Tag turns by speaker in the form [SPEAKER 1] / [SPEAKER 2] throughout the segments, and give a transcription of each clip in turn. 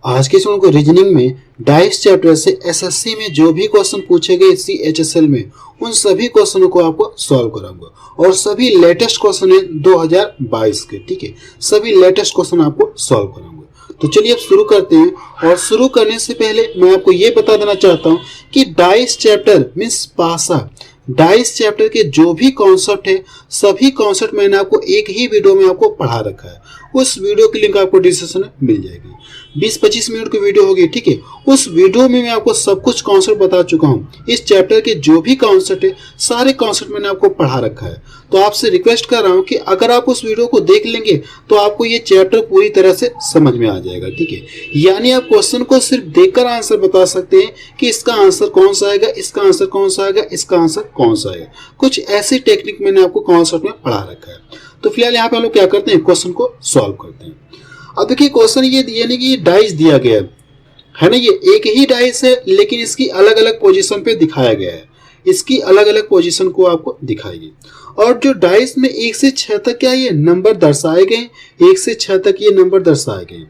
[SPEAKER 1] आज के स्टूडेंट को रीजनिंग में डाइस चैप्टर से एसएससी में जो भी क्वेश्चन पूछे गए CHSL में उन सभी क्वेश्चनों को आपको सॉल्व कराऊंगा और सभी लेटेस्ट क्वेश्चन है 2022 के। ठीक है, सभी लेटेस्ट क्वेश्चन आपको सॉल्व कराऊंगा। तो चलिए अब शुरू करते हैं। और शुरू करने से पहले मैं आपको ये बता देना चाहता हूँ कि डाइस चैप्टर मीन्स पासा, डाइस चैप्टर के जो भी कॉन्सेप्ट है सभी कॉन्सेप्ट मैंने आपको एक ही वीडियो में आपको पढ़ा रखा है। उस वीडियो की लिंक आपको डिस्क्रिप्शन में मिल जाएगी। 20-25 मिनट की वीडियो होगी। ठीक है, उस वीडियो में मैं आपको सब कुछ कॉन्सेप्ट बता चुका हूँ। इस चैप्टर के जो भी कॉन्सेप्ट है सारे कॉन्सेप्ट मैंने आपको पढ़ा रखा है। तो आपसे रिक्वेस्ट कर रहा हूँ कि अगर आप उस वीडियो को देख लेंगे तो आपको ये चैप्टर पूरी तरह से समझ में आ जाएगा। ठीक है, यानी आप क्वेश्चन को सिर्फ देखकर आंसर बता सकते हैं कि इसका आंसर कौन सा आएगा, इसका आंसर कौन सा आएगा, इसका आंसर कौन सा आएगा। कुछ ऐसी टेक्निक मैंने आपको कॉन्सेप्ट में पढ़ा रखा है। तो फिलहाल यहाँ पे हम लोग क्या करते हैं, क्वेश्चन को सॉल्व करते हैं। अब देखिए क्वेश्चन ये यानी कि डाइस दिया गया है ना, ये एक ही डाइस है लेकिन इसकी अलग अलग पोजीशन पे दिखाया गया है। इसकी अलग अलग पोजीशन को आपको दिखाएगी। और जो डाइस में 1 से 6 तक क्या ये नंबर दर्शाए गए, 1 से 6 तक ये नंबर दर्शाए गए।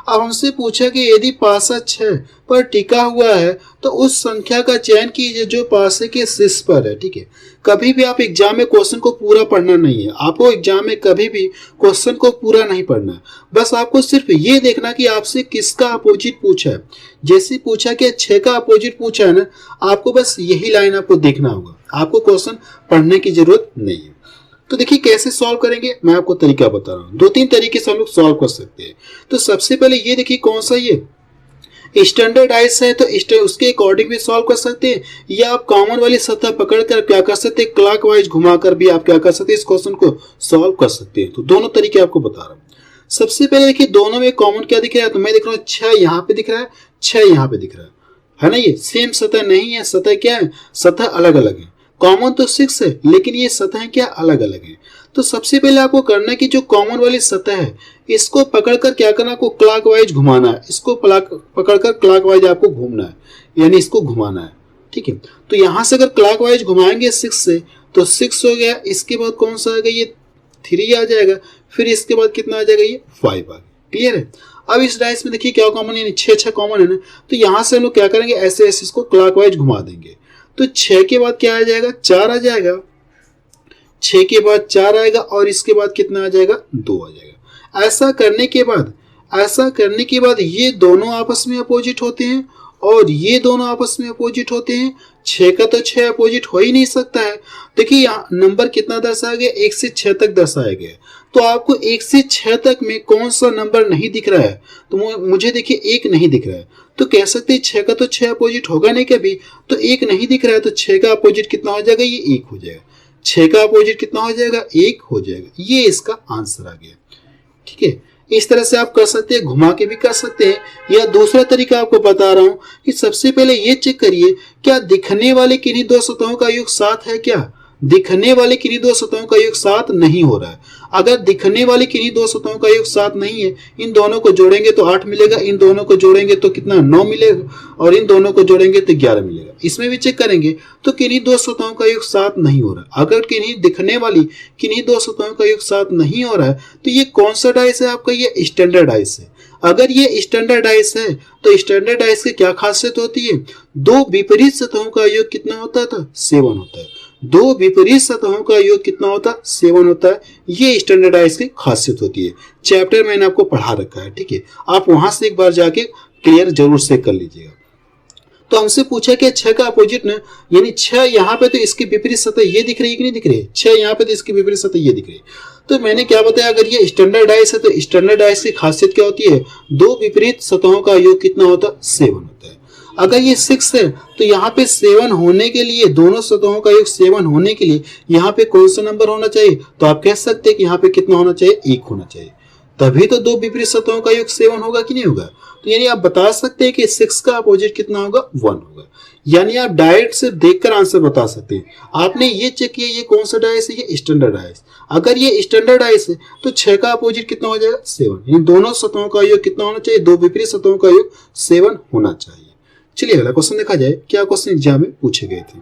[SPEAKER 1] अब हमसे पूछा कि यदि पासा 6 पर टिका हुआ है तो उस संख्या का चयन कीजिए जो पासे के शीर्ष पर है। ठीक है, कभी भी आप एग्जाम में क्वेश्चन को पूरा पढ़ना नहीं है। आपको एग्जाम में कभी भी क्वेश्चन को पूरा नहीं पढ़ना है। बस आपको सिर्फ ये देखना कि आपसे किसका अपोजिट पूछा है। जैसे पूछा कि 6 का अपोजिट पूछा है ना, आपको बस यही लाइन आपको देखना होगा। आपको क्वेश्चन पढ़ने की जरूरत नहीं है। तो देखिए कैसे सॉल्व करेंगे, मैं आपको तरीका बता रहा हूँ। 2-3 तरीके से हम लोग सॉल्व कर सकते हैं। तो सबसे पहले ये देखिए कौन सा ये स्टैंडर्डाइज है तो उसके अकॉर्डिंग भी सॉल्व कर सकते हैं, या आप कॉमन वाली सतह पकड़कर क्या कर सकते हैं, क्लॉकवाइज घुमाकर भी आप क्या कर सकते हैं, इस क्वेश्चन को सॉल्व कर सकते हैं। तो दोनों तरीके आपको बता रहा हूँ। सबसे पहले देखिए दोनों में कॉमन क्या दिख रहा है, तो मैं दिख रहा हूँ 6 यहाँ पे दिख रहा है, 6 यहाँ पे दिख रहा है ना। ये सेम सतह नहीं है, सतह क्या है, सतह अलग अलग है। कॉमन तो 6 है लेकिन ये सतह क्या अलग अलग है। तो सबसे पहले आपको करना है कि जो कॉमन वाली सतह है इसको पकड़कर क्या करना, आपको क्लॉकवाइज घुमाना है। इसको पकड़कर क्लॉकवाइज आपको घूमना है, यानी इसको घुमाना है। ठीक है, तो यहां से अगर क्लॉकवाइज घुमाएंगे 6 से तो 6 हो गया। इसके बाद कौन सा आएगा, ये 3 आ जाएगा। फिर इसके बाद कितना आ जाएगा, ये 5 आ गया। क्लियर है। अब इस डाइस में देखिए क्या कॉमन है, 6 कॉमन है ना। तो यहां से हम लोग क्या करेंगे, ऐसे ऐसे इसको क्लॉकवाइज घुमा देंगे। तो 6 के बाद क्या आ जाएगा, 4 आ जाएगा। 6 के बाद 4 आएगा और इसके बाद कितना आ जाएगा, 2 आ जाएगा। ऐसा करने के बाद ये दोनों आपस में अपोजिट होते हैं और ये दोनों आपस में अपोजिट होते हैं। 6 का तो 6 अपोजिट हो ही नहीं सकता है। देखिए यहाँ नंबर कितना दर्शाया गया, 1 से 6 तक दर्शाया गया। तो आपको 1 से 6 तक में कौन सा नंबर नहीं दिख रहा है, तो मुझे देखिए 1 नहीं दिख रहा है। तो कह सकते हैं 6 का तो 6 अपोजिट होगा नहीं कभी, तो 1 नहीं दिख रहा है। तो 6 का अपोजिट कितना हो जाएगा, ये 1 हो जाएगा। 6 का अपोजिट कितना हो जाएगा, 1 हो जाएगा। ये इसका आंसर आ गया। ठीक है, इस तरह से आप कर सकते हैं, घुमा के भी कर सकते हैं। या दूसरा तरीका आपको बता रहा हूं कि सबसे पहले ये चेक करिए क्या दिखने वाले किन्हीं दो सतहों का योग 7 है क्या। दिखने वाले किन्हीं दो सतहों का योग 7 नहीं हो रहा है। अगर दिखने वाले किन्हीं दो सतहों का योग 7 नहीं है, इन दोनों को जोड़ेंगे तो 8 मिलेगा, इन दोनों को जोड़ेंगे तो कितना 9 मिलेगा, और इन दोनों को जोड़ेंगे तो 11 मिलेगा। इसमें भी चेक करेंगे तो किन्हीं दो सतहों का योग 7 नहीं हो रहा। अगर किन्हीं दिखने वाली किन्हीं दो सतहों का योग 7 नहीं हो रहा है तो ये कौन सा डाइस है आपका, ये स्टैंडर्ड डाइस है। अगर ये स्टैंडर्ड डाइस है तो स्टैंडर्ड डाइस की क्या खासियत होती है, दो विपरीत सतहों का योग कितना होता था, 7 होता है। दो विपरीत सतहों का योग कितना होता है, 7 होता है। ये स्टैंडर्ड डाइस की खासियत होती है। चैप्टर मैंने आपको पढ़ा रखा है। ठीक है, आप वहां से एक बार जाके क्लियर जरूर से कर लीजिएगा। तो हमसे पूछा कि 6 का अपोजिट ना, यानी 6 यहाँ पे तो इसकी विपरीत सतह ये दिख रही है कि नहीं दिख रही है, 6 यहाँ पे तो इसकी विपरीत सतह ये दिख रही है। तो मैंने क्या बताया, अगर ये स्टैंडर्ड डाइस है तो स्टैंडर्ड डाइस की खासियत क्या होती है, दो विपरीत सतहों का योग कितना होता है, 7 होता है। अगर ये 6 है तो यहाँ पे 7 होने के लिए, दोनों सतहों का योग 7 होने के लिए यहाँ पे कौन सा नंबर होना चाहिए, तो आप कह सकते हैं कि यहाँ पे कितना होना चाहिए, 1 होना चाहिए। तभी तो दो विपरीत सतहों का योग 7 होगा कि नहीं होगा। तो यानी आप बता सकते हैं कि 6 का अपोजिट कितना होगा, 1 होगा। यानी आप डायरेक्ट से देखकर आंसर बता सकते हैं। आपने ये चेक किया ये कौन सा डाइस है, ये स्टैंडर्ड डाइस। अगर ये स्टैंडर्ड डाइस है तो 6 का अपोजिट कितना हो जाएगा, 7। यानी दोनों सतहों का योग कितना होना चाहिए, दो विपरीत सतहों का योग 7 होना चाहिए। चलिए अगला क्वेश्चन देखा जाए, क्या क्वेश्चन एग्जाम में पूछे गए थे।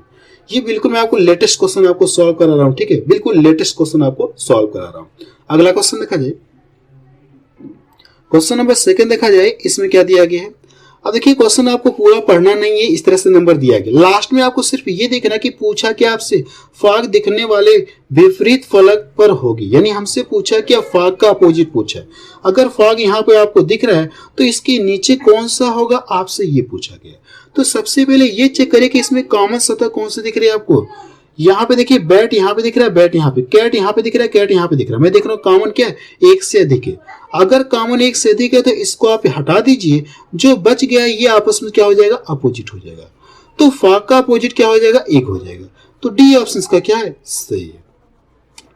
[SPEAKER 1] ये बिल्कुल मैं आपको लेटेस्ट क्वेश्चन आपको सॉल्व करा रहा हूँ। ठीक है, बिल्कुल लेटेस्ट क्वेश्चन आपको सॉल्व करा रहा हूँ। अगला क्वेश्चन देखा जाए, क्वेश्चन नंबर सेकंड देखा जाए, इसमें क्या दिया गया है। अब देखिए क्वेश्चन आपको पूरा पढ़ना नहीं है, इस तरह से नंबर दिया गया। लास्ट में आपको सिर्फ ये देखना कि पूछा क्या आपसे, फाग दिखने वाले विपरीत फलक पर होगी, यानी हमसे पूछा क्या फाग का अपोजिट पूछा है। अगर फाग यहाँ पे आपको दिख रहा है तो इसके नीचे कौन सा होगा, आपसे ये पूछा गया। तो सबसे पहले ये चेक करें कि इसमें कॉमन सतह कौन सी दिख रही है आपको। यहाँ पे देखिए बैट यहाँ पे दिख रहा है, बैट यहाँ पे, कैट यहाँ पे दिख रहा है, कैट यहाँ पे दिख रहा है। मैं देख रहा हूँ कॉमन क्या है, एक से अधिक है। अगर कॉमन एक से अधिक है तो इसको आप हटा दीजिए, जो बच गया ये आपस में क्या हो जाएगा, अपोजिट हो जाएगा। तो फाग का अपोजिट क्या हो जाएगा, एक हो जाएगा। तो डी ऑप्शन का क्या है, सही है।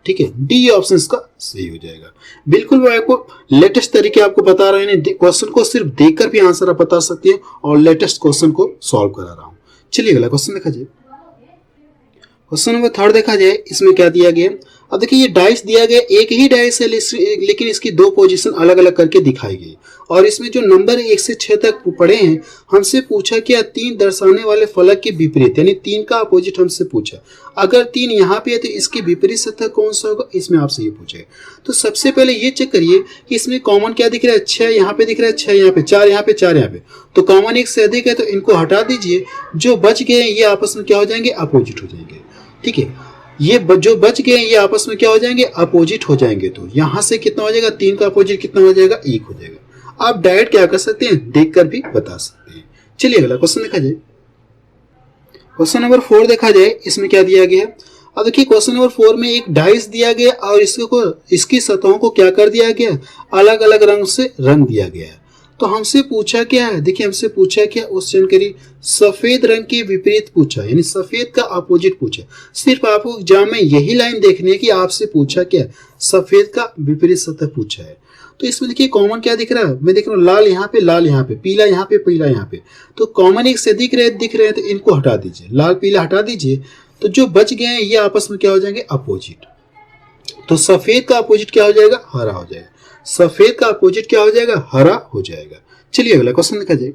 [SPEAKER 1] ठीक है, डी ऑप्शन का सही हो जाएगा। बिल्कुल मैं आपको लेटेस्ट तरीके आपको बता रहे हैं, क्वेश्चन को सिर्फ देखकर भी आंसर आप बता सकते हैं और लेटेस्ट क्वेश्चन को सॉल्व करा रहा हूं। चलिए अगला क्वेश्चन देखा जाए। क्वेश्चन नंबर थर्ड देखा जाए, इसमें क्या दिया गया। अब देखिए ये डाइस दिया गया, एक ही डाइस है लेकिन इसकी दो पोजीशन अलग अलग करके दिखाई गई और इसमें जो नंबर 1 से 6 तक पड़े हैं, हमसे पूछा क्या 3 दर्शाने वाले फलक के विपरीत, यानी 3 का अपोजिट हमसे पूछा। अगर 3 यहाँ पे है तो इसके विपरीत सतह कौन सा होगा, इसमें आपसे ये पूछे। तो सबसे पहले ये चेक करिए कि इसमें कॉमन क्या दिख रहा है, 6 यहाँ पे दिख रहा है, 6 यहाँ पे, 4 यहाँ पे, 4 यहाँ पे। तो कॉमन 1 से अधिक है तो इनको हटा दीजिए, जो बच गए ये आपस में क्या हो जाएंगे, अपोजिट हो जाएंगे। ठीक है, ये जो बच गए ये आपस में क्या हो जाएंगे, अपोजिट हो जाएंगे। तो यहां से कितना हो जाएगा, 3 का अपोजिट कितना हो जाएगा, 1 हो जाएगा। आप डायरेक्ट क्या कर सकते हैं, देखकर भी बता सकते हैं। चलिए अगला क्वेश्चन देखा जाए। क्वेश्चन नंबर 4 देखा जाए, इसमें क्या दिया गया है। अब देखिए क्वेश्चन नंबर 4 में एक डाइस दिया गया और इसकी सतहों को क्या कर दिया गया, अलग अलग रंग से रंग दिया गया है। तो हमसे पूछा क्या है, देखिए हमसे पूछा क्या, उस जानकारी सफेद रंग के विपरीत पूछा, यानी सफेद का अपोजिट पूछा। सिर्फ आपको एग्जाम में यही लाइन देखनी है कि आपसे पूछा क्या, सफेद का विपरीत सतह पूछा है। तो इसमें देखिए कॉमन क्या दिख रहा है, मैं देख रहा हूँ लाल यहाँ पे, लाल यहाँ पे, पीला यहाँ पे, पीला यहाँ पे। तो कॉमन एक से दिख रहे हैं तो इनको हटा दीजिए, लाल पीला हटा दीजिए। तो जो बच गए हैं ये आपस में क्या हो जाएंगे, अपोजिट। तो सफेद का अपोजिट क्या हो जाएगा, हरा हो जाएगा। सफेद का अपोजिट क्या हो जाएगा, हरा हो जाएगा। चलिए अगला क्वेश्चन देखा जाए।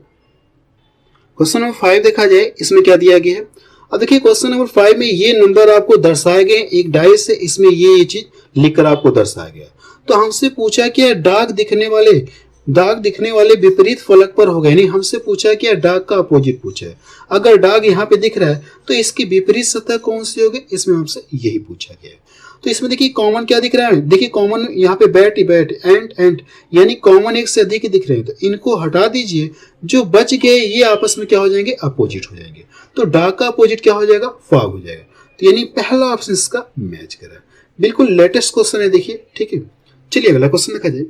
[SPEAKER 1] क्वेश्चन नंबर 5 देखा जाए, इसमें क्या दिया गया है। अब देखिए क्वेश्चन नंबर 5 में ये नंबर आपको दर्शाए गए, एक डाइस से इसमें ये चीज लिखकर आपको दर्शाया गया। तो हमसे पूछा कि दाग दिखने वाले विपरीत फलक पर होगा, यानी हमसे पूछा कि दाग का अपोजिट पूछा है। अगर दाग यहाँ पे दिख रहा है तो इसकी विपरीत सतह कौन सी होगी, इसमें हमसे यही पूछा गया है। तो इसमें देखिए कॉमन क्या दिख रहा है, देखिए कॉमन यहाँ पे बैट एंड यानी कॉमन एक से अधिक दिख रहे हैं। तो इनको हटा दीजिए, जो बच गए ये आपस में क्या हो जाएंगे, अपोजिट हो जाएंगे। तो डार्क का अपोजिट क्या हो जाएगा, फाग हो जाएगा। तो यानी पहला ऑप्शन इसका मैच करा। बिल्कुल लेटेस्ट क्वेश्चन है, देखिए। ठीक है, चलिए अगला क्वेश्चन देखा जाए।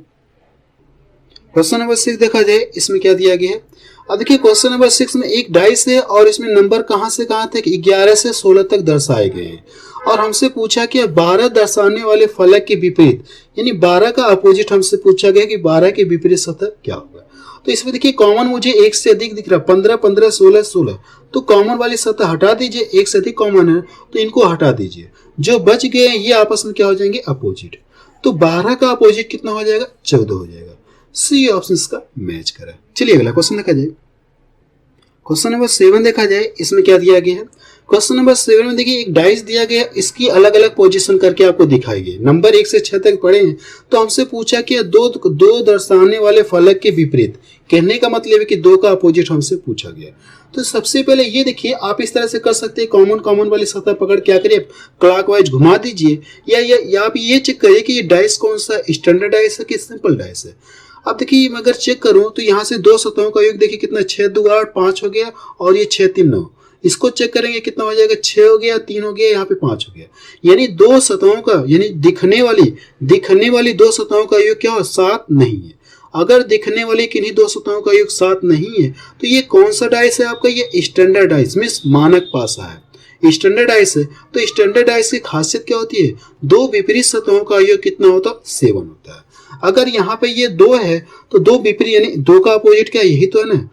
[SPEAKER 1] क्वेश्चन नंबर 6 देखा जाए, इसमें क्या दिया गया है। अब देखिए क्वेश्चन नंबर 6 में एक डाइस है और इसमें नंबर कहां से कहां तक, 11 से 16 तक दर्शाए गए हैं। और हमसे पूछा कि 12 दर्शाने वाले फलक के विपरीत, यानी 12 का अपोजिट हमसे पूछा गया कि 12 के विपरीत सतह क्या होगा। तो इसमें देखिए कॉमन मुझे एक से अधिक दिख रहा है, 15 15 16 16। तो कॉमन वाली सतह हटा दीजिए, एक से अधिक कॉमन है तो इनको हटा दीजिए। जो बच गए ये आपस में क्या हो जाएंगे, अपोजिट। तो 12 का अपोजिट कितना हो जाएगा, 14 हो जाएगा। सी ऑप्शन इसका मैच करा। चलिए अगला क्वेश्चन देखा जाए। क्वेश्चन नंबर 7 देखा जाए, इसमें क्या दिया गया है। क्वेश्चन नंबर 7 में देखिए एक डाइस दिया गया, इसकी अलग अलग पोजीशन करके आपको दिखाई गई। नंबर 1 से 6 तक पढ़े हैं। तो हमसे पूछा कि दो दर्शाने वाले फलक के विपरीत, कहने का मतलब है कि 2 का अपोजिट हमसे पूछा गया। तो सबसे पहले ये देखिए, आप इस तरह से कर सकते हैं, कॉमन वाली सतह पकड़ क्या करिए, क्लॉकवाइज घुमा दीजिए, या आप ये चेक करिए कि ये डाइस कौन सा, स्टैंडर्ड डाइस है कि सिंपल डाइस है। अब देखिए मैं अगर चेक करूं तो यहाँ से 2 सतहों का योग देखिए कितना, 6 2 8 5 हो गया, और ये 6 3 9। इसको चेक करेंगे कितना हो जाएगा, 6 हो गया, 3 हो गया, यहाँ पे 5 हो गया। यानी 2 सतहों का, यानी दिखने वाली 2 सतहों का योग क्या हो, 7 नहीं है। अगर दिखने वाली किन्हीं 2 सतहों का योग 7 नहीं है तो ये कौन सा डाइस है आपका, ये स्टैंडर्ड डाइस मीन्स मानक पासा है। स्टैंडर्ड डाइस है तो स्टैंडर्ड डाइस की खासियत क्या होती है, 2 विपरीत सतहों का योग कितना होता है, 7 होता है। अगर यहाँ पे ये 2 है तो 2 विपरीत, यानी 2 का अपोजिट क्या, यही तो है ना,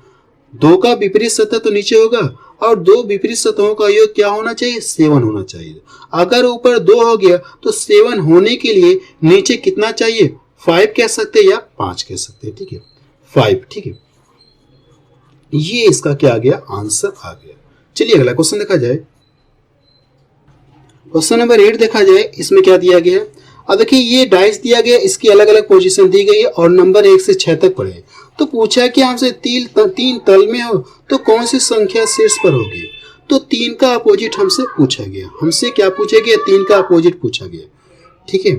[SPEAKER 1] 2 का विपरीत सतह तो नीचे होगा, और 2 विपरीत सतहों का योग क्या होना चाहिए, 7 होना चाहिए। अगर ऊपर 2 हो गया तो 7 होने के लिए नीचे कितना चाहिए, 5 कह सकते हैं या 5 कह सकते हैं। ठीक है, 5। ठीक है, ये इसका क्या आ गया, आंसर आ गया। चलिए अगला क्वेश्चन देखा जाए। क्वेश्चन नंबर 8 देखा जाए, इसमें क्या दिया गया है। अब देखिए ये डाइस दिया गया, इसकी अलग अलग पोजीशन दी गई है और नंबर 1 से 6 तक पड़े। तो पूछा कि हमसे तीन तल में हो तो कौन सी संख्या शीर्ष पर होगी। तो 3 का अपोजिट हमसे पूछा गया। हमसे क्या पूछा गया? 3 का अपोजिट पूछा गया। ठीक है,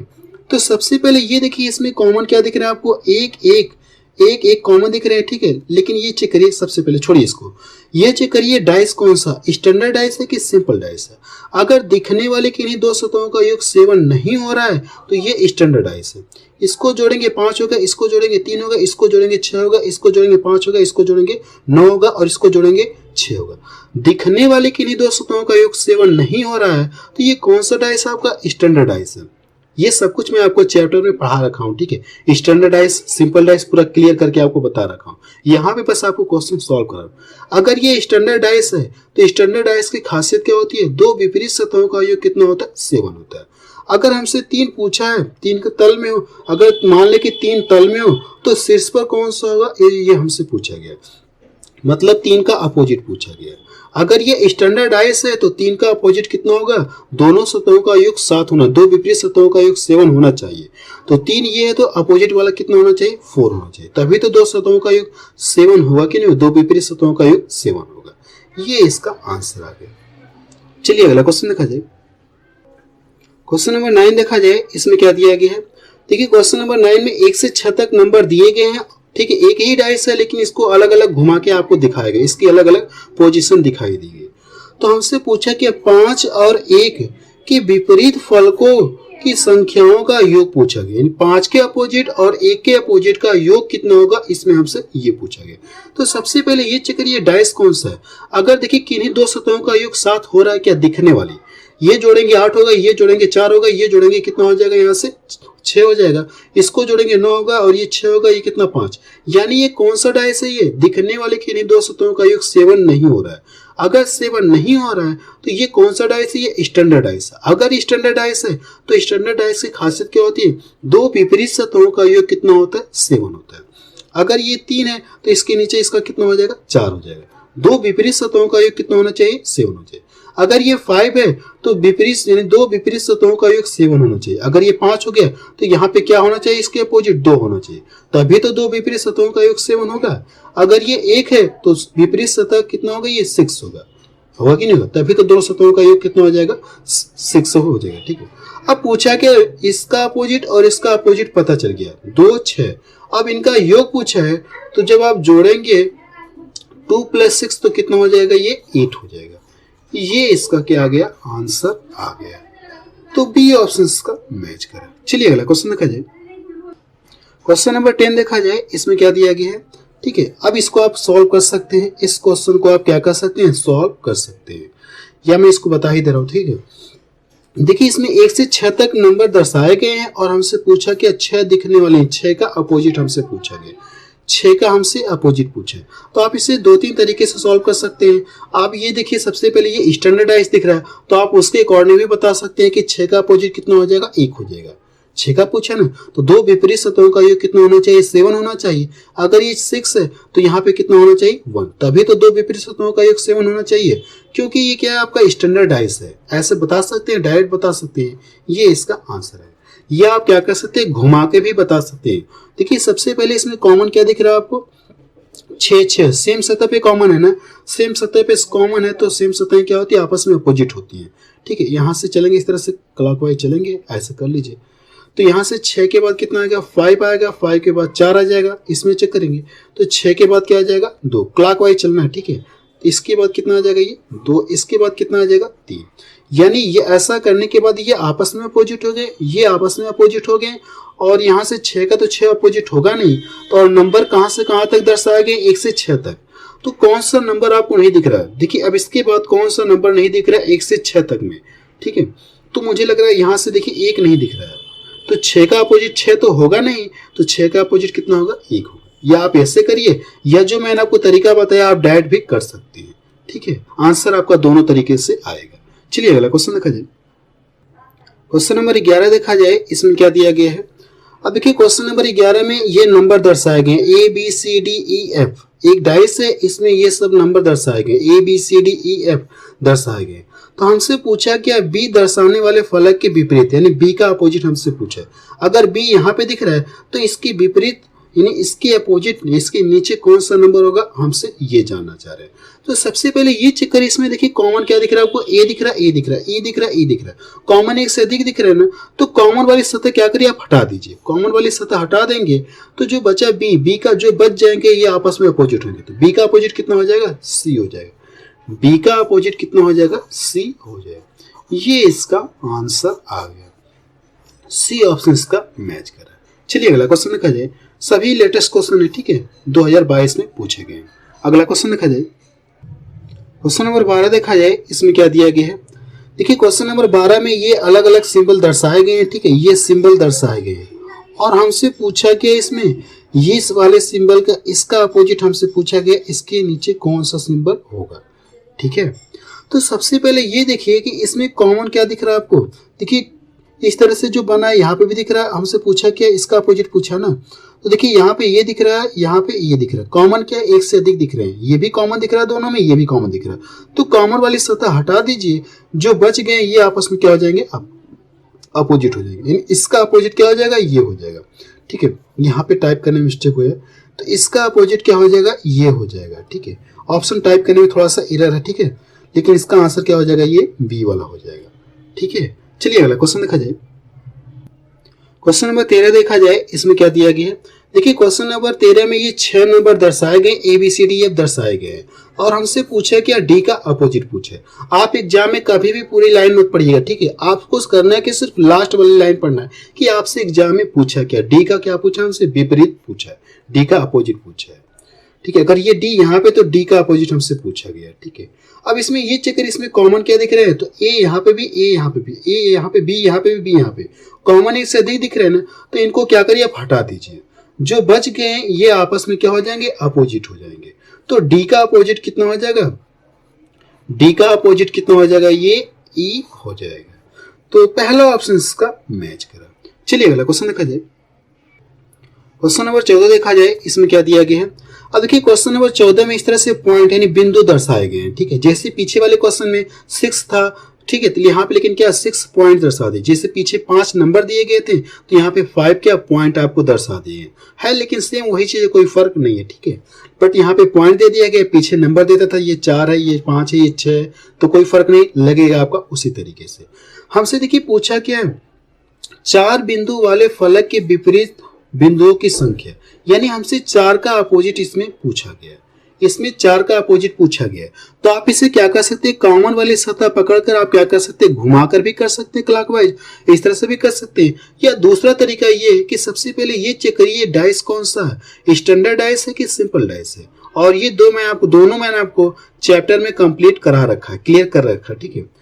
[SPEAKER 1] तो सबसे पहले ये देखिए इसमें कॉमन क्या दिख रहा है आपको? एक कॉमन दिख रहा है। ठीक है, लेकिन ये चेक करिए, सबसे पहले छोड़िए इसको, ये चेक करिए डाइस कौन सा, स्टैंडर्ड डाइस है कि सिंपल डाइस है। अगर दिखने वाले किन्हीं दो सतहों का योग 7 नहीं हो रहा है तो ये स्टैंडर्ड डाइस है। इसको जोड़ेंगे 5 होगा, इसको जोड़ेंगे 3 होगा, इसको जोड़ेंगे 6 होगा, इसको जोड़ेंगे 5 होगा, इसको जोड़ेंगे 9 होगा और इसको जोड़ेंगे 6 होगा। दिखने वाले किन्हीं दो सतहों का योग 7 नहीं हो रहा है तो ये कौन सा डाइस है? आपका स्टैंडर्ड डाइस है। ये सब कुछ मैं आपको चैप्टर में पढ़ा रखा हूँ। ठीक है, स्टैंडर्ड डाइस, सिंपल डाइस पूरा क्लियर करके आपको बता रखा हूँ। यहाँ पे बस आपको क्वेश्चन सॉल्व करा। अगर ये स्टैंडर्ड डाइस है तो स्टैंडर्ड डाइस की खासियत क्या होती है? दो विपरीत सतहों का योग कितना होता है? 7 होता है। अगर हमसे 3 पूछा है, 3 के तल में हो, अगर मान ले कि 3 तल में हो तो शीर्ष पर कौन सा होगा? ये हमसे पूछा गया, मतलब 3 का अपोजिट पूछा गया। अगर ये स्टैंडर्ड डाइस है तो 3 का अपोजिट कितना होगा? दोनों सतहों का योग 7 होना, दो विपरीत सतहों का योग 7 होना चाहिए। तो 3 ये है तो अपोजिट वाला कितना होना चाहिए? 4 होना चाहिए। तभी तो दो सतहों का योग 7 होगा कि नहीं? दो विपरीत सतहों का योग 7 होगा। ये इसका आंसर आ गया। चलिए अगला क्वेश्चन देखा जाए। क्वेश्चन नंबर 9 देखा जाए, इसमें क्या दिया गया है? देखिए क्वेश्चन नंबर 9 में 1 से 6 तक नंबर दिए गए हैं। ठीक है, एक ही डाइस है लेकिन इसको अलग अलग घुमा के आपको दिखाया गया, इसकी अलग अलग पोजीशन दिखाई दी गई। तो हमसे पूछा कि 5 और 1 के विपरीत फलकों की संख्याओं का योग पूछा गया, यानी 5 के अपोजिट और 1 के अपोजिट का योग कितना होगा, इसमें हमसे ये पूछा गया। तो सबसे पहले ये चेक करिए डाइस कौन सा है। अगर देखिए किन्हीं दो सतहों का योग 7 हो रहा है क्या? दिखने वाली, ये जोड़ेंगे 8 होगा, ये जोड़ेंगे 4 होगा, ये जोड़ेंगे कितना हो जाएगा? यहाँ से 6 हो जाएगा, इसको जोड़ेंगे 9 होगा और ये 6 होगा, ये कितना? 5। यानी ये कौन सा डाइस है? ये दिखने वाले किन्हीं दो सतहों का योग 7 नहीं हो रहा है। अगर 7 नहीं हो रहा है तो ये कौन सा डाइस है? ये स्टैंडर्ड डाइस है। अगर स्टैंडर्ड डाइस है तो स्टैंडर्ड डाइस की खासियत क्या होती है? दो विपरीत सतहों का योग कितना होता है? 7 होता है। अगर ये 3 है तो इसके नीचे इसका कितना हो जाएगा? 4 हो जाएगा। दो विपरीत सतहों का योग कितना होना चाहिए? 7 होना चाहिए। अगर ये 5 है तो विपरीत, यानी दो विपरीत सतहों का योग 7 होना चाहिए। अगर ये 5 हो गया तो यहाँ पे क्या होना चाहिए? इसके अपोजिट 2 होना चाहिए, तभी तो दो विपरीत सतहों का योग 7 होगा। अगर ये 1 है तो विपरीत सतह कितना होगा? ये 6 होगा कि नहीं होगा? तभी तो दो सतहों का योग कितना हो जाएगा? 6 हो जाएगा। ठीक है, अब पूछा कि इसका अपोजिट और इसका अपोजिट पता चल गया, 2 6। अब इनका योग पूछा है तो जब आप जोड़ेंगे 2 + 6 तो कितना हो जाएगा? ये 8 हो जाएगा। ये इसका क्या आ गया? आंसर आ गया। तो बी ऑप्शन इसका मैच करें। चलिए अगला क्वेश्चन देखा जाए। क्वेश्चन नंबर 10 देखा जाए, इसमें क्या दिया गया है? ठीक है, अब इसको आप सॉल्व कर सकते हैं। इस क्वेश्चन को आप क्या कर सकते हैं? सॉल्व कर सकते हैं, या मैं इसको बता ही दे रहा हूं। ठीक है, देखिए इसमें 1 से 6 तक नंबर दर्शाए गए हैं और हमसे पूछा कि 6 दिखने वाले हैं, 6 का अपोजिट हमसे पूछा गया, 6 का हमसे अपोजिट पूछे। तो आप इसे 2-3 तरीके से सॉल्व कर सकते हैं। आप ये देखिए, सबसे पहले ये स्टैंडर्ड डाइस दिख रहा है तो आप उसके अकॉर्डिंग भी बता सकते हैं कि 6 का अपोजिट कितना हो जाएगा? 1 हो जाएगा। 6 का पूछा ना, तो दो विपरीत सतहों का योग कितना होना चाहिए? 7 होना चाहिए। अगर ये 6 है तो यहाँ पे कितना होना चाहिए? 1। तभी तो दो विपरीत सतहों का योग 7 होना चाहिए, क्योंकि ये क्या है? आपका स्टैंडर्ड डाइस है। ऐसे बता सकते हैं, डायरेक्ट बता सकते हैं। ये इसका आंसर है। या आप क्या कर सकते हैं? घुमा के भी बता सकते हैं। देखिए सबसे पहले इसमें कॉमन क्या दिख रहा है आपको? 6 सेम सतह पे कॉमन है ना, सेम सतह पे कॉमन है तो सेम सतह क्या होती है? आपस में अपोजिट होती है। ठीक है, यहाँ से चलेंगे इस तरह से क्लॉकवाइज चलेंगे, ऐसे कर लीजिए। तो यहाँ से 6 के बाद कितना आएगा? 5 आएगा, 5 के बाद 4 आ जाएगा, इसमें चेक करेंगे तो 6 के बाद क्या आ जाएगा? 2। क्लॉकवाइज चलना है। ठीक है, इसके बाद कितना आ जाएगा? ये 2। इसके बाद कितना आ जाएगा? 3। यानी ये ऐसा करने के बाद ये आपस में अपोजिट हो गए, ये आपस में अपोजिट हो गए, और यहाँ से 6 का तो 6 अपोजिट होगा नहीं, तो और नंबर कहाँ से कहाँ तक दर्शाए गए? 1 से 6 तक। तो कौन सा नंबर आपको नहीं दिख रहा है? देखिए अब इसके बाद कौन सा नंबर नहीं दिख रहा है 1 से 6 तक में? ठीक है, तो मुझे लग रहा है यहाँ से देखिए 1 नहीं दिख रहा है, तो 6 का अपोजिट 6 तो होगा नहीं, तो 6 का अपोजिट कितना होगा? 1 होगा। या आप ऐसे करिए, या जो मैंने आपको तरीका बताया आप डायरेक्ट भी कर सकते हैं। ठीक है, आंसर आपका दोनों तरीके से आएगा। चलिए अगला क्वेश्चन देखा जाए। क्वेश्चन नंबर 11 देखा जाए, इसमें क्या दिया गया है? अब देखिए क्वेश्चन नंबर 11 में ये नंबर दर्शाए गए A B C D E F, एक डाइस है, इसमें ये सब नंबर दर्शाए गए A B C D E F दर्शाए गए। तो हमसे पूछा क्या बी दर्शाने वाले फलक के विपरीत, यानी बी का अपोजिट हमसे पूछा है। अगर बी यहाँ पे दिख रहा है तो इसकी विपरीत यानी इसके अपोजिट इसके नीचे कौन सा नंबर होगा, हमसे ये जानना चाह रहे हैं। तो सबसे पहले ये चेक करिए, इसमें देखिए कॉमन क्या दिख रहा है आपको, ए दिख रहा है, ए दिख रहा है, ई दिख रहा है, ई दिख रहा है, कॉमन एक से अधिक दिख रहा है ना। तो कॉमन वाली सतह क्या करिए आप हटा दीजिए, कॉमन वाली सतह हटा देंगे तो जो बचा बी, बी का जो बच जाएंगे ये आपस में अपोजिट होंगे। तो बी का अपोजिट कितना हो जाएगा, सी हो जाएगा। बी का अपोजिट कितना हो जाएगा, सी हो जाएगा। ये इसका आंसर आ गया, सी ऑप्शन इसका मैच कर रहा है। चलिए अगला क्वेश्चन देखा जाए, सभी लेटेस्ट क्वेश्चन है, ठीक है, 2022 में पूछे गए। अगला क्वेश्चन देखा जाए, क्वेश्चन नंबर 12 देखा जाए, इसमें क्या दिया गया है। देखिए क्वेश्चन नंबर 12 में ये अलग अलग सिंबल दर्शाए गए हैं, ठीक है, ये सिंबल दर्शाए गए हैं और हमसे पूछा गया इसमें ये इस वाले सिंबल का इसका अपोजिट हमसे पूछा गया, इसके नीचे कौन सा सिंबल होगा, ठीक है। तो सबसे पहले ये देखिए कि इसमें कॉमन क्या दिख रहा है आपको, देखिए इस तरह से जो बना है यहाँ पे भी दिख रहा है, हमसे पूछा क्या इसका अपोजिट पूछा ना। तो देखिए यहाँ पे ये दिख रहा है, यहाँ पे ये दिख रहा है, कॉमन क्या है, एक से अधिक दिख रहे हैं, ये भी कॉमन दिख रहा है दोनों में, ये भी कॉमन दिख रहा है। तो कॉमन वाली सतह हटा दीजिए, जो बच गए ये आपस में क्या हो जाएंगे, अपोजिट हो जाएंगे, यानी इसका अपोजिट क्या हो जाएगा, ये हो जाएगा, ठीक है। यहाँ पे टाइप करने में मिस्टेक हुआ है, तो इसका अपोजिट क्या हो जाएगा, ये हो जाएगा, ठीक है। ऑप्शन टाइप करने में थोड़ा सा एरर है, ठीक है, लेकिन इसका आंसर क्या हो जाएगा, ये बी वाला हो जाएगा, ठीक है। चलिए अगला क्वेश्चन देखा जाए, क्वेश्चन नंबर 13 देखा जाए, इसमें क्या दिया गया है। देखिए क्वेश्चन नंबर 13 में ये 6 नंबर दर्शाए गए, A B C D F दर्शाए गए हैं और हमसे पूछा क्या डी का अपोजिट पूछे। आप एग्जाम में कभी भी पूरी लाइन मत पढ़िएगा, ठीक है, आपको करना है कि सिर्फ लास्ट वाली लाइन पढ़ना है कि आपसे एग्जाम में पूछा क्या, डी का क्या पूछा, हमसे विपरीत पूछा है, डी का अपोजिट पूछा है, ठीक है। अगर ये डी यहाँ पे तो डी का अपोजिट हमसे पूछा गया, ठीक है। अब इसमें ये चेक करिए, इसमें कॉमन क्या दिख रहे हैं, तो ए यहाँ पे भी, ए यहाँ पे भी, ए यहाँ पे, बी यहाँ पे भी, बी यहाँ पे, कॉमन एक से अधिक दिख रहे हैं ना, तो इनको क्या करिए आप हटा दीजिए, जो बच गए हैं ये आपस में क्या हो जाएंगे, अपोजिट हो जाएंगे। तो डी का अपोजिट कितना हो जाएगा, डी का अपोजिट कितना हो जाएगा, ये ई हो जाएगा। तो पहला ऑप्शन इसका मैच करा। चलिए अगला क्वेश्चन देखा जाए, क्वेश्चन नंबर 14 देखा जाए, इसमें क्या दिया गया है। अब देखिए क्वेश्चन नंबर 14 में इस तरह से पॉइंट यानी बिंदु दर्शाए गए हैं, ठीक है, जैसे पीछे वाले क्वेश्चन में 6 था, ठीक है, तो यहाँ पे लेकिन क्या 6 पॉइंट दर्शा दिए, जैसे पीछे 5 नंबर दिए गए थे तो यहाँ पे 5 क्या पॉइंट आपको दर्शा दिए है, लेकिन सेम वही चीज, कोई फर्क नहीं है, ठीक है, बट यहाँ पे पॉइंट दे दिया गया, पीछे नंबर देता था, ये 4 है, ये 5 है, ये 6 है, तो कोई फर्क नहीं लगेगा आपका। उसी तरीके से हमसे देखिए पूछा क्या है, 4 बिंदु वाले फलक के विपरीत बिंदुओं की संख्या, यानी हमसे 4 का अपोजिट इसमें पूछा गया, इसमें 4 का अपोजिट पूछा गया। तो आप इसे क्या कर सकते हैं, कॉमन वाली सतह पकड़कर आप क्या कर सकते हैं, घुमाकर भी कर सकते हैं क्लॉकवाइज, इस तरह से भी कर सकते हैं। या दूसरा तरीका ये है कि सबसे पहले ये चेक करिए डाइस कौन सा है, स्टैंडर्ड डाइस है कि सिंपल डाइस है, और ये दोनों मैंने आपको चैप्टर में कंप्लीट करा रखा है, क्लियर कर रखा है, ठीक है।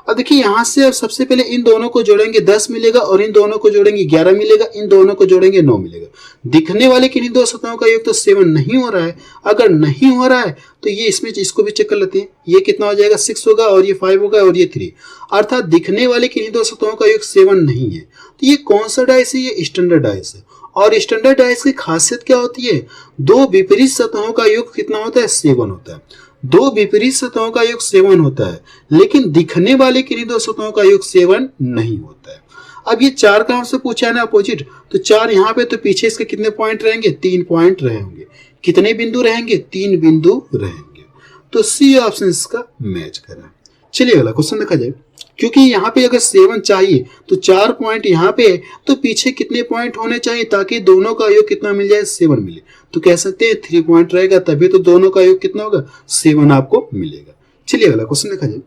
[SPEAKER 1] अब देखिए यहाँ से अब सबसे पहले इन दोनों को जोड़ेंगे 10 मिलेगा, और इन दोनों को जोड़ेंगे 11 मिलेगा, इन दोनों को जोड़ेंगे 9 मिलेगा। दिखने वाले किन्हीं दो सतहों का योग तो 7 नहीं हो रहा है, अगर नहीं हो रहा है तो ये इसमें इसको भी चेक कर लेते हैं, ये कितना हो जाएगा 6 होगा, और ये 5 होगा, और ये 3, अर्थात दिखने वाले किन्हीं दो सतहों का योग 7 नहीं है। तो ये कौन सा डाइस है, ये स्टैंडर्ड डाइस है। और स्टैंडर्ड डाइस की खासियत क्या होती है, दो विपरीत सतहों का योग कितना होता है, 7 होता है। दो विपरीत सतहों का योग 7 होता है, लेकिन दिखने वाले किन्हीं दो सतहों का योग 7 नहीं होता है। अब ये 4 का हमसे पूछा है ना अपोजिट, तो 4 यहाँ पे, तो पीछे इसके कितने पॉइंट रहेंगे, 3 पॉइंट रहेंगे। कितने बिंदु रहेंगे, 3 बिंदु रहेंगे। तो सी ऑप्शन इसका मैच करा। चलिए अगला क्वेश्चन देखा जाए, क्योंकि यहाँ पे अगर 7 चाहिए तो 4 पॉइंट यहाँ पे है, तो पीछे कितने पॉइंट होने चाहिए ताकि दोनों का योग कितना मिल जाए, 7 मिले। तो कह सकते हैं 3 पॉइंट रहेगा, तभी तो दोनों का योग कितना होगा, 7 आपको मिलेगा। चलिए अगला क्वेश्चन देखा जाए,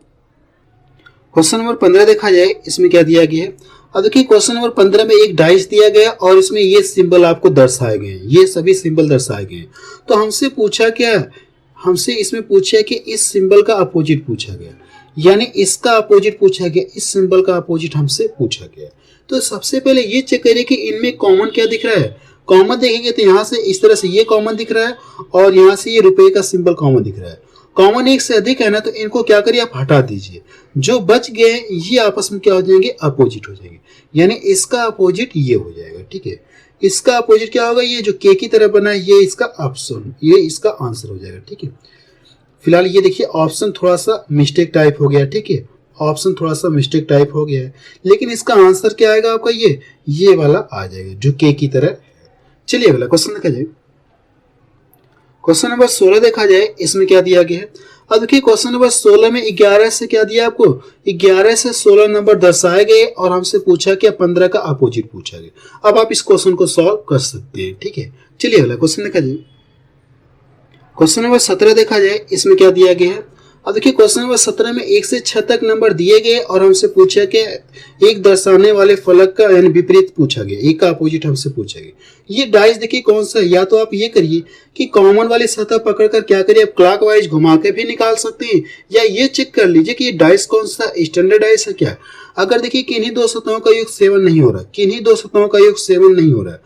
[SPEAKER 1] क्वेश्चन नंबर 15 देखा जाए, इसमें क्या दिया गया है। अब देखिए क्वेश्चन नंबर 15 में एक डाइस दिया गया और इसमें ये सिंबल आपको दर्शाए गए हैं, ये सभी सिंबल दर्शाए गए हैं। तो हमसे पूछा क्या, हमसे इसमें पूछा कि इस सिंबल का अपोजिट पूछा गया, यानी इसका अपोजिट पूछा गया, इस सिंबल का अपोजिट हमसे पूछा गया। तो सबसे पहले ये चेक करिए कि इनमें कॉमन क्या दिख रहा है। कॉमन देखेंगे तो यहाँ से इस तरह से ये कॉमन दिख रहा है, और यहाँ से ये रुपए का सिंबल कॉमन दिख रहा है। कॉमन एक से अधिक है ना, तो इनको क्या करिए आप हटा दीजिए, जो बच गए ये आपस में क्या हो जाएंगे, अपोजिट हो जाएंगे, यानी इसका अपोजिट ये हो जाएगा, ठीक है। इसका अपोजिट क्या होगा, ये जो के की तरह बना है ये इसका ऑप्शन, ये इसका आंसर हो जाएगा। ठीक है, फिलहाल ये देखिए ऑप्शन थोड़ा सा मिस्टेक टाइप हो गया। ठीक है, ऑप्शन थोड़ा सा मिस्टेक टाइप हो गया है, लेकिन इसका आंसर क्या आएगा आपका, ये वाला आ जाएगा जो के की तरह। चलिए अगला क्वेश्चन देखा जाए। क्वेश्चन नंबर 16 देखा जाए, इसमें क्या दिया गया है। अब देखिए क्वेश्चन नंबर 16 में 11 से क्या दिया आपको, 11 से 16 नंबर दर्शाए गए और हमसे पूछा कि 15 का अपोजिट पूछा गया। अब आप इस क्वेश्चन को सॉल्व कर सकते हैं। ठीक है, चलिए अगला क्वेश्चन देखा जाए। क्वेश्चन नंबर 17 देखा जाए, इसमें क्या दिया गया है। अब देखिए क्वेश्चन नंबर 17 में 1 से 6 तक नंबर दिए गए और हमसे पूछा कि एक दर्शाने वाले फलक का यानी विपरीत पूछा गया, एक का अपोजिट हमसे पूछा गया। ये डाइस देखिए कौन सा है, या तो आप ये करिए कि कॉमन वाली सतह पकड़कर क्या करिए, आप क्लॉकवाइज घुमा के भी निकाल सकते हैं, या ये चेक कर लीजिए कि ये डाइस कौन सा स्टैंडर्ड डाइस है क्या। अगर देखिए किन्हीं दो सतहों का योग 7 नहीं हो रहा, किन्हीं दो सतहों का योग 7 नहीं हो रहा है,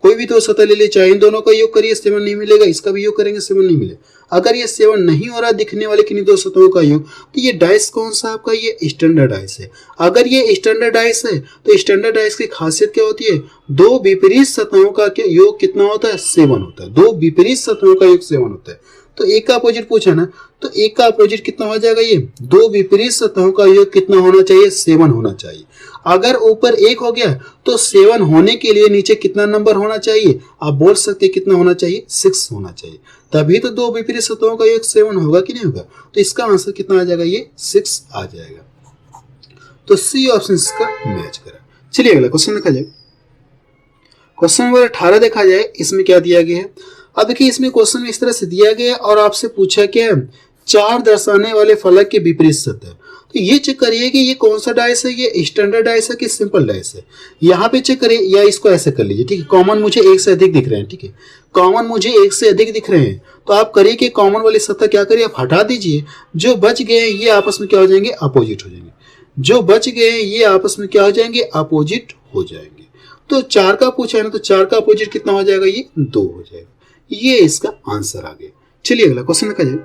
[SPEAKER 1] कोई भी दो सतह ले ली, चाहे इन दोनों का योग करिए 7 नहीं मिलेगा, इसका भी योग करेंगे 7 नहीं मिलेगा। अगर ये 7 नहीं हो रहा दिखने वाले किन्हीं दो सतहों का योग, तो ये डाइस कौन सा आपका, ये स्टैंडर्ड डाइस है। अगर ये स्टैंडर्ड डाइस है तो स्टैंडर्ड डाइस की खासियत क्या होती है, दो विपरीत सतहों का योग कितना होता है, 7 होता है। दो विपरीत सतहों का योग 7 होता है। तो एक का अपोजिट पूछा ना, तो एक का अपोजिट कितना हो जाएगा, ये दो विपरीत सतहों का योग कितना होना चाहिए, 7 होना चाहिए। अगर ऊपर 1 हो गया तो 7 होने के लिए नीचे कितना नंबर होना चाहिए, आप बोल सकते हैं कितना होना चाहिए, 6 होना चाहिए। तभी तो दो विपरीत सतहों का योग 7 होगा कि नहीं होगा। तो इसका आंसर कितना आ जाएगा, ये 6 आ जाएगा। तो सी ऑप्शन इसका मैच करा। चलिए अगला क्वेश्चन देखा जाए। क्वेश्चन नंबर 18 देखा जाए, इसमें क्या दिया गया है। अब देखिए इसमें क्वेश्चन में इस तरह से दिया गया और आपसे पूछा क्या है, 4 दर्शाने वाले फलक के विपरीत सतह। तो ये चेक करिए कि ये कौन सा डाइस है, ये स्टैंडर्ड डाइस है कि सिंपल डाइस है। यहाँ पे चेक करिए, या इसको ऐसे कर लीजिए। ठीक है, कॉमन मुझे 1 से अधिक दिख रहे हैं। ठीक है, कॉमन मुझे 1 से अधिक दिख रहे हैं, तो आप करिए कि कॉमन वाली सतह क्या करिए, आप हटा दीजिए। जो बच गए हैं ये आपस में क्या हो जाएंगे, अपोजिट हो जाएंगे। जो बच गए हैं ये आपस में क्या हो जाएंगे, अपोजिट हो जाएंगे। तो 4 का पूछा है ना, तो 4 का अपोजिट कितना हो जाएगा, ये 2 हो जाएगा। ये इसका आंसर आ गया। चलिए अगला क्वेश्चन देखा जाए।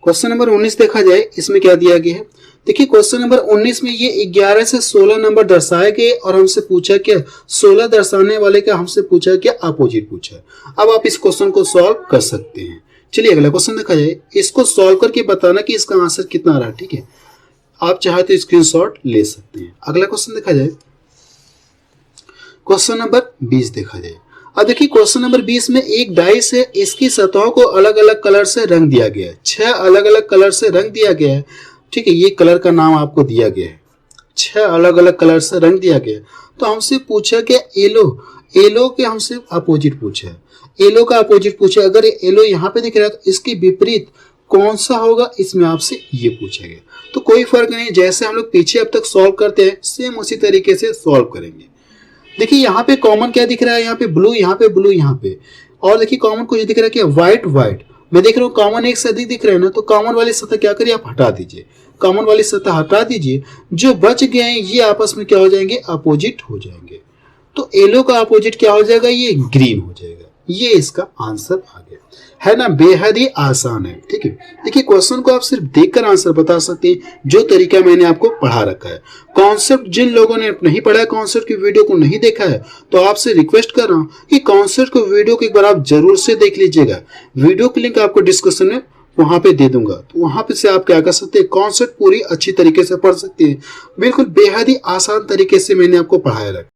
[SPEAKER 1] क्वेश्चन नंबर 19 देखा जाए, इसमें क्या दिया गया है। देखिए क्वेश्चन नंबर 19 में ये 11 से 16 नंबर दर्शाए गए और हमसे पूछा क्या, 16 दर्शाने वाले का हमसे पूछा क्या, अपोजिट पूछा। अब आप इस क्वेश्चन को सॉल्व कर सकते हैं। चलिए अगला क्वेश्चन देखा जाए। इसको सॉल्व करके बताना कि इसका आंसर कितना आ रहा है। ठीक है, आप चाहे तो स्क्रीनशॉट ले सकते हैं। अगला क्वेश्चन देखा जाए। क्वेश्चन नंबर 20 देखा जाए। अब देखिए क्वेश्चन नंबर 20 में एक डाइस है, इसकी सतहों को अलग अलग कलर से रंग दिया गया है। 6 अलग अलग कलर से रंग दिया गया है। ठीक है, ये कलर का नाम आपको दिया गया है, 6 अलग अलग कलर से रंग दिया गया है। तो हमसे पूछा कि येलो के हमसे अपोजिट पूछा है, येलो का अपोजिट पूछा। अगर येलो यहाँ पे दिख रहा है तो इसके विपरीत कौन सा होगा, इसमें आपसे ये पूछा गया। तो कोई फर्क नहीं, जैसे हम लोग पीछे अब तक सॉल्व करते हैं सेम उसी तरीके से सॉल्व करेंगे। देखिए यहाँ पे कॉमन क्या दिख रहा है, यहाँ पे ब्लू, यहाँ पे ब्लू, यहाँ पे। और देखिए कॉमन कुछ दिख रहा है क्या, व्हाइट व्हाइट। मैं देख रहा हूँ कॉमन 1 से अधिक दिख रहे हैं ना, तो कॉमन वाली सतह क्या करिए, आप हटा दीजिए। कॉमन वाली सतह हटा दीजिए। जो बच गए हैं ये आपस में क्या हो जाएंगे, अपोजिट हो जाएंगे। तो येलो का अपोजिट क्या हो जाएगा, ये ग्रीन हो जाएगा। ये इसका आंसर आ गया, है ना, बेहद ही आसान है। ठीक है, देखिए क्वेश्चन को आप सिर्फ देखकर आंसर बता सकते हैं, जो तरीका मैंने आपको पढ़ा रखा है। कॉन्सेप्ट जिन लोगों ने नहीं पढ़ा है, कॉन्सेप्ट की वीडियो को नहीं देखा है, तो आपसे रिक्वेस्ट कर रहा हूं कि कॉन्सेप्ट को वीडियो को एक बार आप जरूर से देख लीजिएगा। वीडियो की लिंक आपको डिस्क्रिप्शन में वहां पे दे दूंगा, तो वहां पे से आप क्या कर सकते हैं, कॉन्सेप्ट पूरी अच्छी तरीके से पढ़ सकते हैं। बिल्कुल बेहद ही आसान तरीके से मैंने आपको पढ़ाया रखा।